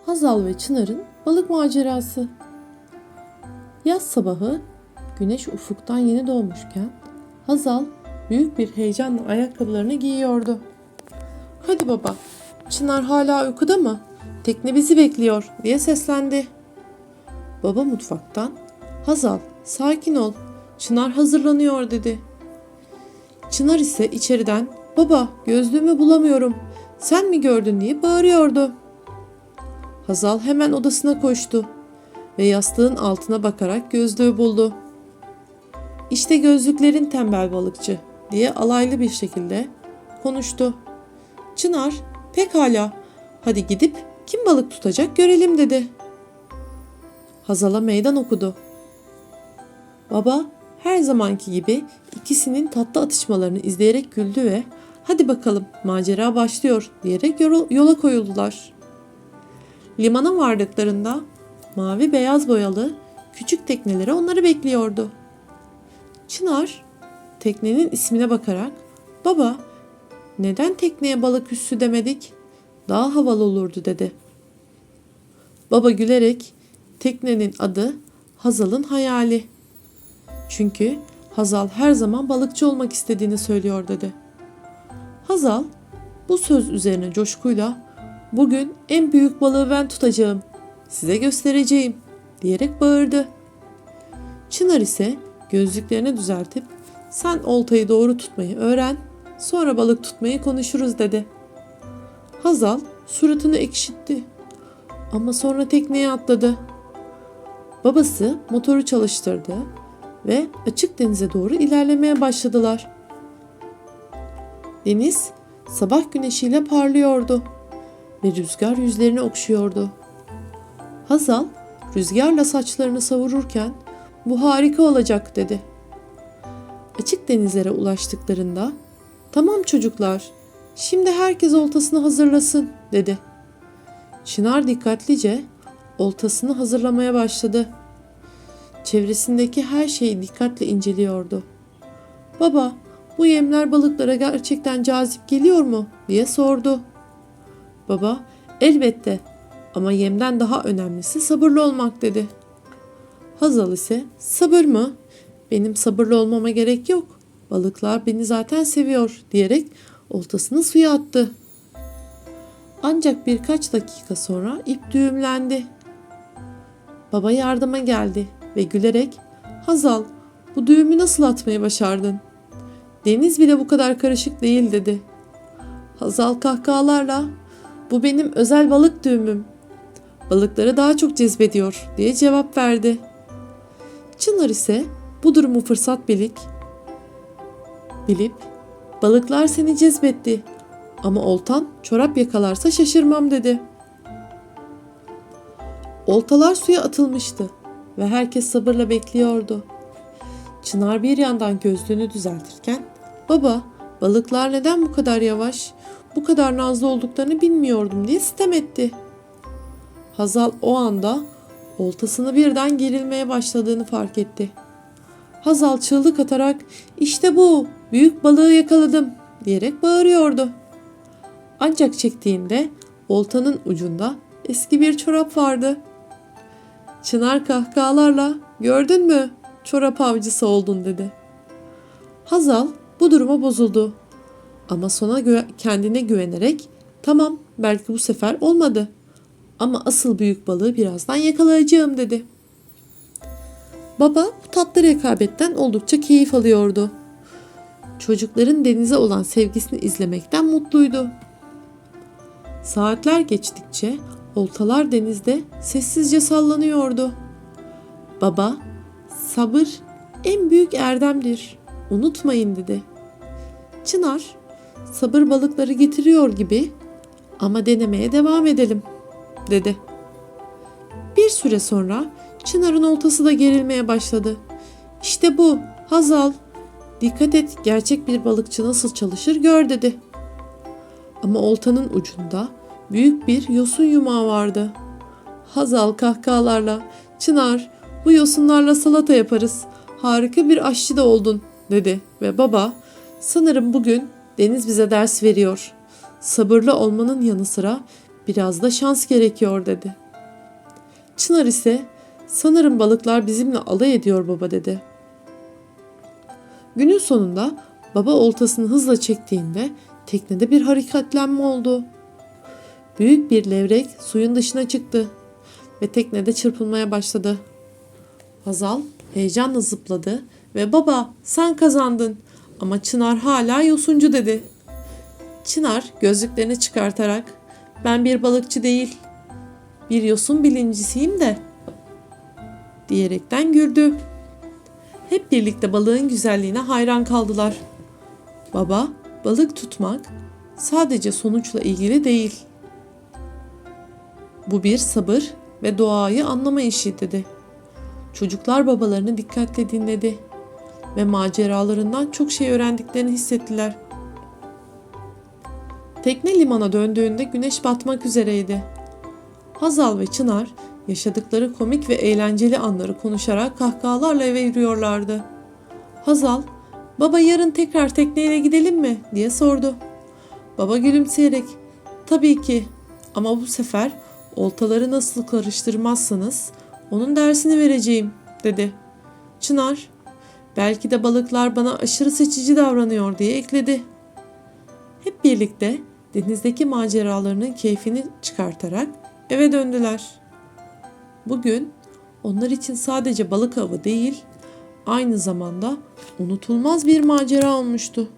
Hazal ve Çınar'ın balık macerası. Yaz sabahı güneş ufuktan yeni doğmuşken Hazal büyük bir heyecanla ayakkabılarını giyiyordu. "Hadi baba, Çınar hala uykuda mı? Tekne bizi bekliyor," diye seslendi. Baba mutfaktan, "Hazal, sakin ol, Çınar hazırlanıyor," dedi. Çınar ise içeriden, "Baba, gözlüğümü bulamıyorum, sen mi gördün?" diye bağırıyordu. Hazal hemen odasına koştu ve yastığın altına bakarak gözlüğü buldu. "İşte gözlüklerin tembel balıkçı," diye alaylı bir şekilde konuştu. Çınar, "Pekala, hadi gidip kim balık tutacak görelim," dedi. Hazal'a meydan okudu. Baba her zamanki gibi ikisinin tatlı atışmalarını izleyerek güldü ve "Hadi bakalım, macera başlıyor," diyerek yola koyuldular. Limana vardıklarında mavi beyaz boyalı küçük tekneleri onları bekliyordu. Çınar teknenin ismine bakarak, "Baba, neden tekneye balık üssü demedik? Daha havalı olurdu," dedi. Baba gülerek, "Teknenin adı Hazal'ın hayali. Çünkü Hazal her zaman balıkçı olmak istediğini söylüyor," dedi. Hazal bu söz üzerine coşkuyla, "Bugün en büyük balığı ben tutacağım, size göstereceğim," diyerek bağırdı. Çınar ise gözlüklerini düzeltip, "Sen oltayı doğru tutmayı öğren, sonra balık tutmayı konuşuruz," dedi. Hazal suratını ekşitti ama sonra tekneye atladı. Babası motoru çalıştırdı ve açık denize doğru ilerlemeye başladılar. Deniz sabah güneşiyle parlıyordu ve rüzgar yüzlerini okşuyordu. Hazal rüzgarla saçlarını savururken, "Bu harika olacak," dedi. Açık denizlere ulaştıklarında, "Tamam çocuklar, şimdi herkes oltasını hazırlasın," dedi. Çınar dikkatlice oltasını hazırlamaya başladı. Çevresindeki her şeyi dikkatle inceliyordu. "Baba, bu yemler balıklara gerçekten cazip geliyor mu?" diye sordu. Baba, "Elbette, ama yemden daha önemlisi sabırlı olmak," dedi. Hazal ise, "Sabır mı? Benim sabırlı olmama gerek yok. Balıklar beni zaten seviyor," diyerek oltasını suya attı. Ancak birkaç dakika sonra ip düğümlendi. Baba yardıma geldi ve gülerek, "Hazal, bu düğümü nasıl atmayı başardın? Deniz bile bu kadar karışık değil," dedi. Hazal kahkahalarla, "Bu benim özel balık düğümüm. Balıkları daha çok cezbediyor," diye cevap verdi. Çınar ise bu durumu fırsat bilip, "Balıklar seni cezbetti ama oltan çorap yakalarsa şaşırmam," dedi. Oltalar suya atılmıştı ve herkes sabırla bekliyordu. Çınar bir yandan gözlüğünü düzeltirken, "Baba, balıklar neden bu kadar yavaş, bu kadar nazlı olduklarını bilmiyordum," diye sitem etti. Hazal o anda oltasını birden gerilmeye başladığını fark etti. Hazal çığlık atarak, "İşte bu, büyük balığı yakaladım," diyerek bağırıyordu. Ancak çektiğinde oltanın ucunda eski bir çorap vardı. Çınar kahkahalarla, "Gördün mü? Çorap avcısı oldun," dedi. Hazal bu duruma bozuldu ama sonra kendine güvenerek, "Tamam, belki bu sefer olmadı ama asıl büyük balığı birazdan yakalayacağım," dedi. Baba bu tatlı rekabetten oldukça keyif alıyordu. Çocukların denize olan sevgisini izlemekten mutluydu. Saatler geçtikçe oltalar denizde sessizce sallanıyordu. Baba, "Sabır en büyük erdemdir, unutmayın," dedi. Çınar, "Sabır balıkları getiriyor gibi ama denemeye devam edelim," dedi. Bir süre sonra Çınar'ın oltası da gerilmeye başladı. "İşte bu, Hazal, dikkat et, gerçek bir balıkçı nasıl çalışır gör," dedi. Ama oltanın ucunda büyük bir yosun yumağı vardı. Hazal kahkahalarla, "Çınar, bu yosunlarla salata yaparız. Harika bir aşçı da oldun," dedi ve baba, "Sanırım bugün deniz bize ders veriyor. Sabırlı olmanın yanı sıra Biraz da şans gerekiyor dedi. Çınar ise sanırım balıklar bizimle alay ediyor baba dedi. Günün sonunda baba oltasını hızla çektiğinde teknede bir hareketlenme oldu. Büyük bir levrek suyun dışına çıktı ve teknede çırpınmaya başladı. Hazal heyecanla zıpladı ve baba sen kazandın ama Çınar hala yosuncu dedi. Çınar gözlüklerini çıkartarak ben bir balıkçı değil bir yosun bilincisiyim de diyerekten güldü. Hep birlikte balığın güzelliğine hayran kaldılar. Baba, balık tutmak sadece sonuçla ilgili değil. Bu bir sabır ve doğayı anlama işi dedi. Çocuklar babalarını dikkatle dinledi ve maceralarından çok şey öğrendiklerini hissettiler. Tekne limana döndüğünde güneş batmak üzereydi. Hazal ve Çınar yaşadıkları komik ve eğlenceli anları konuşarak kahkahalarla eve yürüyorlardı. Hazal, "Baba yarın tekrar tekneyle gidelim mi?" diye sordu. Baba gülümseyerek, "Tabii ki ama bu sefer oltaları nasıl karıştırmazsanız onun dersini vereceğim." dedi. Çınar, "Belki de balıklar bana aşırı seçici davranıyor." diye ekledi. Hep birlikte denizdeki maceralarının keyfini çıkartarak eve döndüler. Bugün onlar için sadece balık avı değil, aynı zamanda unutulmaz bir macera olmuştu.